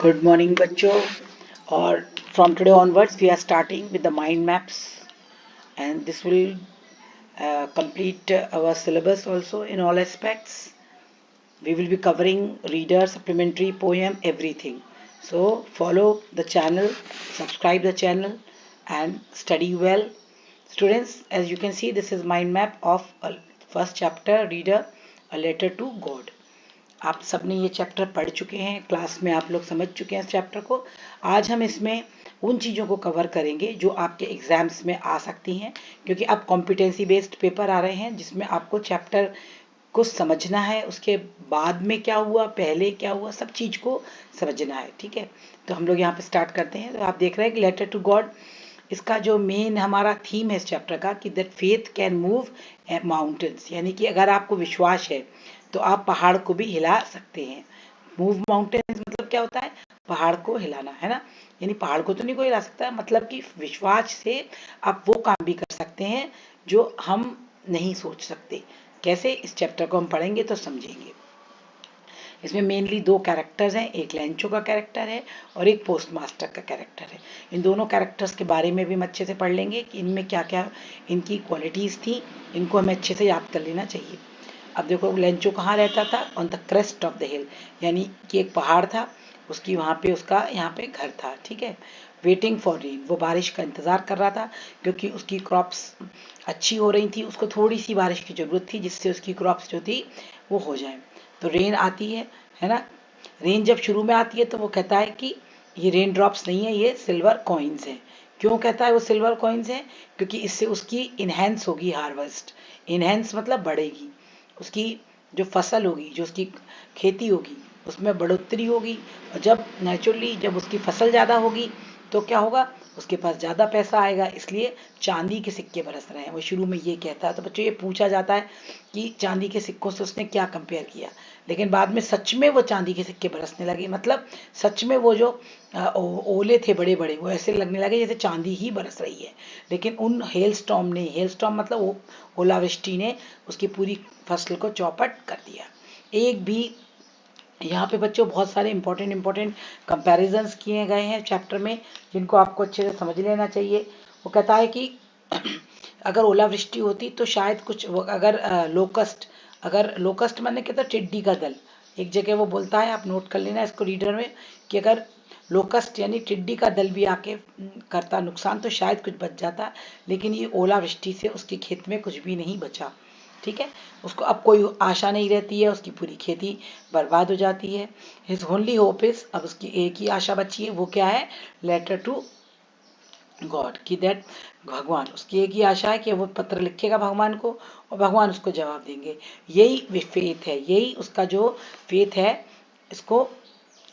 Good morning, बच्चों. और from today onwards, we are starting with the mind maps, and this will complete our syllabus also in all aspects. We will be covering reader, supplementary, poem, everything. So follow the channel, subscribe the channel, and study well. Students, as you can see, this is mind map of first chapter, reader, a letter to God. आप सबने ये chapter पढ़ चुके हैं, class में आप लोग समझ चुके हैं इस चैप्टर को. आज हम इसमें उन चीज़ों को कवर करेंगे जो आपके एग्जाम्स में आ सकती हैं, क्योंकि अब कॉम्पिटेंसी बेस्ड पेपर आ रहे हैं जिसमें आपको चैप्टर को समझना है, उसके बाद में क्या हुआ, पहले क्या हुआ, सब चीज़ को समझना है. ठीक है, तो हम लोग यहाँ पे स्टार्ट करते हैं. तो आप देख रहे हैं कि लेटर टू गॉड, इसका जो मेन हमारा थीम है इस चैप्टर का कि that faith can move mountains, यानी कि अगर आपको विश्वास है तो आप पहाड़ को भी हिला सकते हैं. मूव माउंटेन्स मतलब क्या होता है? पहाड़ को हिलाना, है ना. यानी पहाड़ को तो नहीं कोई हिला सकता, मतलब कि विश्वास से आप वो काम भी कर सकते हैं जो हम नहीं सोच सकते. कैसे? इस चैप्टर को हम पढ़ेंगे तो समझेंगे. इसमें मेनली दो कैरेक्टर्स हैं, एक लेंचो का कैरेक्टर है और एक पोस्ट मास्टर का कैरेक्टर है. इन दोनों कैरेक्टर्स के बारे में भी हम अच्छे से पढ़ लेंगे कि इनमें क्या क्या इनकी क्वालिटीज़ थी, इनको हमें अच्छे से याद कर लेना चाहिए. अब देखो, लेंचो कहाँ रहता था? On the crest of the हिल, यानी कि एक पहाड़ था, उसकी वहाँ पे उसका यहाँ पे घर था. ठीक है. वेटिंग फॉर रेन, वो बारिश का इंतज़ार कर रहा था क्योंकि उसकी क्रॉप्स अच्छी हो रही थी, उसको थोड़ी सी बारिश की ज़रूरत थी जिससे उसकी क्रॉप्स जो थी वो हो जाए. तो रेन आती है ना. रेन जब शुरू में आती है तो वो कहता है कि ये रेन ड्रॉप्स नहीं है, ये सिल्वर कॉइन्स हैं. क्यों कहता है वो सिल्वर कॉइन्स हैं? क्योंकि इससे उसकी इन्हेंस होगी हार्वेस्ट. इन्हेंस मतलब बढ़ेगी, उसकी जो फसल होगी, जो उसकी खेती होगी, उसमें बढ़ोतरी होगी. और जब नेचुरली जब उसकी फसल ज़्यादा होगी तो क्या होगा? उसके पास ज़्यादा पैसा आएगा. इसलिए चांदी के सिक्के बरस रहे हैं, वो शुरू में ये कहता है. तो बच्चों, ये पूछा जाता है कि चांदी के सिक्कों से उसने क्या कंपेयर किया, लेकिन बाद में सच में वो चांदी के सिक्के बरसने लगे. मतलब सच में वो जो ओले थे बड़े बड़े, वो ऐसे लगने लगे जैसे चांदी ही बरस रही है. लेकिन उन हेल स्टॉर्म ने, हेल स्टॉर्म मतलब ओलावृष्टि ने उसकी पूरी फसल को चौपट कर दिया. एक भी यहाँ पे बच्चों बहुत सारे इंपॉर्टेंट कंपैरिजंस किए गए हैं चैप्टर में, जिनको आपको अच्छे से समझ लेना चाहिए. वो कहता है कि अगर ओलावृष्टि होती तो शायद कुछ अगर लोकस्ट माने कहता टिड्डी का दल. एक जगह वो बोलता है, आप नोट कर लेना इसको रीडर में, कि अगर लोकस्ट यानी टिड्डी का दल भी आके करता नुकसान तो शायद कुछ बच जाता, लेकिन ये ओलावृष्टि से उसके खेत में कुछ भी नहीं बचा. ठीक है. उसको अब कोई आशा नहीं रहती है, उसकी पूरी खेती बर्बाद हो जाती है. हिज ओनली होप इज, अब उसकी एक ही आशा बची है, वो क्या है? लेटर टू गॉड, की दैट भगवान, उसकी एक ही आशा है कि वो पत्र लिखेगा भगवान को और भगवान उसको जवाब देंगे. यही फेथ है, यही उसका जो फेथ है, इसको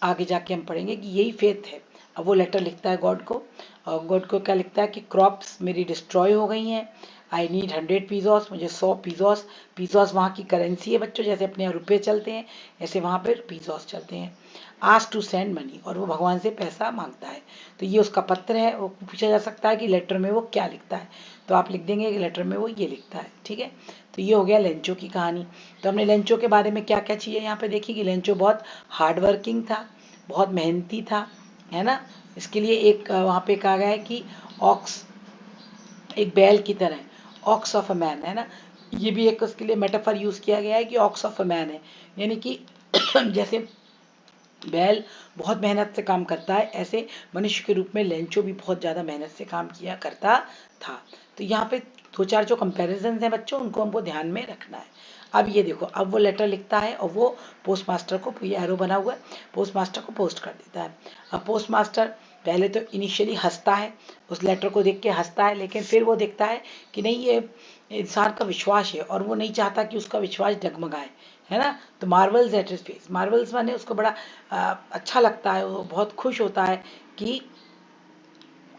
आगे जाके हम पढ़ेंगे कि यही फेथ है. अब वो लेटर लिखता है गॉड को, और गॉड को क्या लिखता है कि क्रॉप्स मेरी डिस्ट्रॉय हो गई हैं, आई नीड 100 पीजोस, मुझे 100 पीजोस. पीजोस वहाँ की करेंसी है बच्चों, जैसे अपने यहाँ रुपये चलते हैं ऐसे वहाँ पर पीजोस चलते हैं. आस्क टू सेंड मनी, और वो भगवान से पैसा मांगता है. तो ये उसका पत्र है. वो पूछा जा सकता है कि लेटर में वो क्या लिखता है, तो आप लिख देंगे कि लेटर में वो ये लिखता है. ठीक है. तो ये हो गया लेंचो की कहानी. तो हमने लेंचो के बारे में क्या क्या चीज़ें यहाँ पे देखी कि लेंचो बहुत हार्ड वर्किंग था, बहुत मेहनती था, है ना. इसके लिए एक वहाँ पे कहा गया है कि ऑक्स एक बैल की तरह, ऑक्स ऑफ अ मैन, है ना. ये भी एक उसके लिए मेटाफर यूज़ किया गया है कि ऑक्स ऑफ अ मैन है, यानी कि जैसे बैल बहुत मेहनत से काम करता है, ऐसे मनुष्य के रूप में लेंचो भी बहुत ज़्यादा मेहनत से काम किया करता था. तो यहाँ पे दो चार जो कंपैरिजन हैं बच्चों, उनको हमको ध्यान में रखना है. अब ये देखो, अब वो लेटर लिखता है और वो पोस्ट मास्टर को, ये एरो बना हुआ है, पोस्ट मास्टर को पोस्ट कर देता है. अब पोस्ट मास्टर पहले तो इनिशियली हंसता है, उस लेटर को देख के हंसता है, लेकिन फिर वो देखता है कि नहीं, ये इंसान का विश्वास है और वो नहीं चाहता कि उसका विश्वास डगमगाए, है ना. तो Marvels at his face, Marvels माने उसको बड़ा अच्छा लगता है, वो बहुत खुश होता है कि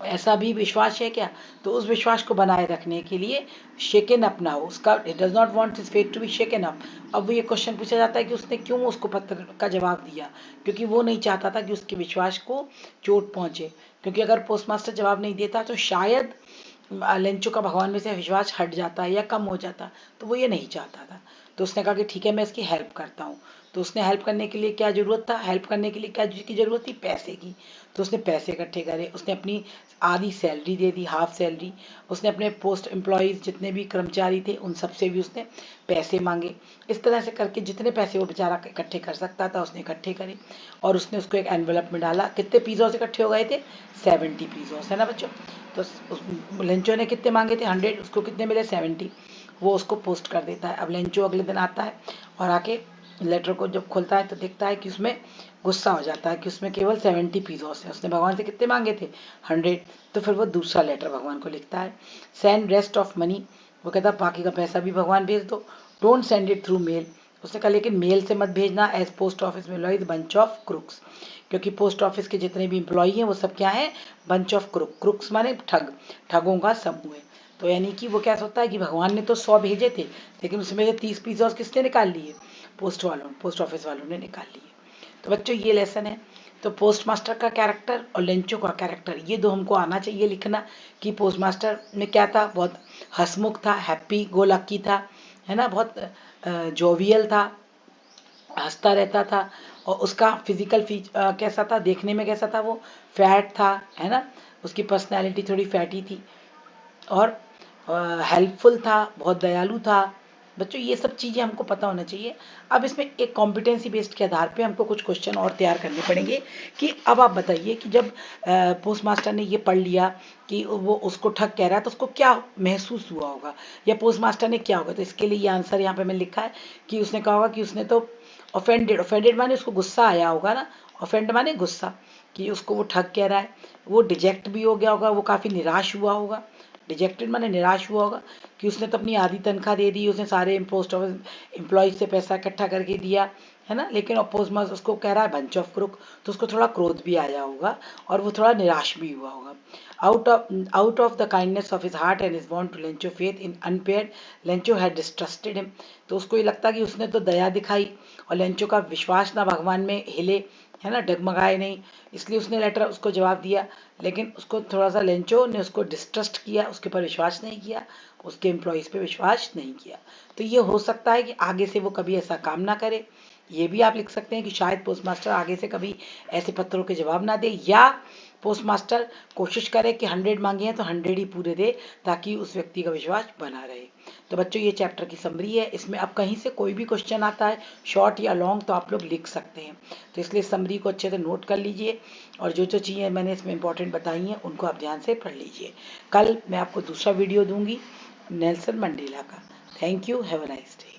ऐसा भी विश्वास है क्या. तो उस विश्वास को बनाए रखने के लिए शेकन अप ना हो उसका, it does not want his faith to be shaken up. अब वो ये क्वेश्चन पूछा जाता है कि उसने क्यों उसको पत्र का जवाब दिया, क्योंकि वो नहीं चाहता था कि उसके विश्वास को चोट पहुंचे. क्योंकि अगर पोस्ट मास्टर जवाब नहीं देता तो शायद लेंचो का भगवान में से विश्वास हट जाता है या कम हो जाता, तो वो ये नहीं चाहता था. तो उसने कहा कि ठीक है, मैं इसकी हेल्प करता हूँ. तो उसने हेल्प करने के लिए क्या जरूरत था, हेल्प करने के लिए क्या की जरूरत थी, पैसे की। तो उसने पैसे इकट्ठे करे, उसने अपनी आधी सैलरी दे दी, हाफ सैलरी। उसने अपने पोस्ट एम्प्लॉयज़ जितने भी कर्मचारी थे उन सबसे भी उसने पैसे मांगे। इस तरह से करके जितने पैसे वो बेचारा इकट्ठे कर सकता था उसने इकट्ठे करे, और उसने उसको एक एनवेलप में डाला। कितने पिज़्ज़ास इकट्ठे हो गए थे, 70 पिज़्ज़ास, है ना बच्चों। तो लेंचो ने कितने मांगे थे, 100, उसको कितने मिले, 70। वो उसको पोस्ट कर देता है। अब लेंचो अगले दिन आता है और आके लेटर को जब खोलता है तो देखता है कि उसमें गुस्सा हो जाता है कि उसमें केवल 70 पिज़्ज़ास है, उसने भगवान से कितने मांगे थे, 100। तो फिर वो दूसरा लेटर भगवान को लिखता है, सेंड रेस्ट ऑफ मनी। वो कहता है बाकी का पैसा भी भगवान भेज दो, don't send it through mail. उसने कहा लेकिन मेल से मत भेजना, एज पोस्ट ऑफिस में एम्प्लॉइज बंच ऑफ क्रुक्स, क्योंकि पोस्ट ऑफिस के जितने भी एम्प्लॉई हैं वो सब क्या है, बंच ऑफ क्रुक्स माने ठग, ठगों का समूह है। तो यानी कि वो क्या सोचता है कि भगवान ने तो 100 भेजे थे, लेकिन उसमें से 30 पिज़्ज़ास किसने निकाल लिए, पोस्ट ऑफिस वालों ने निकाल लिए। तो बच्चों ये लेसन है। तो पोस्ट मास्टर का कैरेक्टर और लेंचो का कैरेक्टर, ये दो हमको आना चाहिए लिखना, कि पोस्ट मास्टर में क्या था, बहुत हंसमुख था, हैप्पी गो लकी था, है ना, बहुत जोवियल था, हंसता रहता था। और उसका फिजिकल कैसा था, देखने में कैसा था, वो फैट था, है ना, उसकी पर्सनैलिटी थोड़ी फैटी थी, और हेल्पफुल था, बहुत दयालु था। बच्चों ये सब चीज़ें हमको पता होना चाहिए। अब इसमें एक कॉम्पिटेंसी बेस्ड के आधार पे हमको कुछ क्वेश्चन और तैयार करने पड़ेंगे, कि अब आप बताइए कि जब पोस्ट मास्टर ने ये पढ़ लिया कि वो उसको ठग कह रहा है तो उसको क्या महसूस हुआ होगा, या पोस्ट मास्टर ने क्या होगा। तो इसके लिए ये आंसर यहाँ पे मैंने लिखा है कि उसने कहा होगा कि उसने तो ऑफेंडेड, ऑफेंडेड माने उसको गुस्सा आया होगा ना, ऑफेंड माने गुस्सा, कि उसको वो ठग कह रहा है। वो डिजेक्ट भी हो गया होगा, वो काफ़ी निराश हुआ होगा, डिजेक्टेड माने निराश हुआ होगा, कि उसने तो अपनी आधी तनख्वाह दे दी, उसने सारे पोस्ट ऑफिस एम्प्लॉयज से पैसा इकट्ठा करके दिया, है ना, लेकिन पोस्ट मास्टर उसको कह रहा है बंच ऑफ क्रुक, तो उसको थोड़ा क्रोध भी आया होगा और वो थोड़ा निराश भी हुआ होगा। Out of the kindness of his heart and his want to Lencho faith in unpaired, Lencho had distrusted him. तो उसको ये लगता कि उसने तो दया दिखाई और लेंचो का विश्वास ना भगवान में हिले, है ना, डगमगाए नहीं, इसलिए उसने लेटर उसको जवाब दिया। लेकिन उसको थोड़ा सा लेंचो ने उसको डिस्ट्रस्ट किया, उसके ऊपर विश्वास नहीं किया, उसके एम्प्लॉयज़ पे विश्वास नहीं किया। तो ये हो सकता है कि आगे से वो कभी ऐसा काम ना करे। ये भी आप लिख सकते हैं कि शायद पोस्ट मास्टर आगे से कभी ऐसे पत्रों के जवाब ना दे, या पोस्ट मास्टर कोशिश करे कि 100 मांगे हैं तो 100 ही पूरे दे, ताकि उस व्यक्ति का विश्वास बना रहे। तो बच्चों ये चैप्टर की समरी है। इसमें अब कहीं से कोई भी क्वेश्चन आता है शॉर्ट या लॉन्ग तो आप लोग लिख सकते हैं। तो इसलिए समरी को अच्छे से नोट कर लीजिए, और जो जो चीज़ें मैंने इसमें इंपॉर्टेंट बताई हैं उनको आप ध्यान से पढ़ लीजिए। कल मैं आपको दूसरा वीडियो दूंगी नेल्सन मंडेला का। Thank you, have a nice day.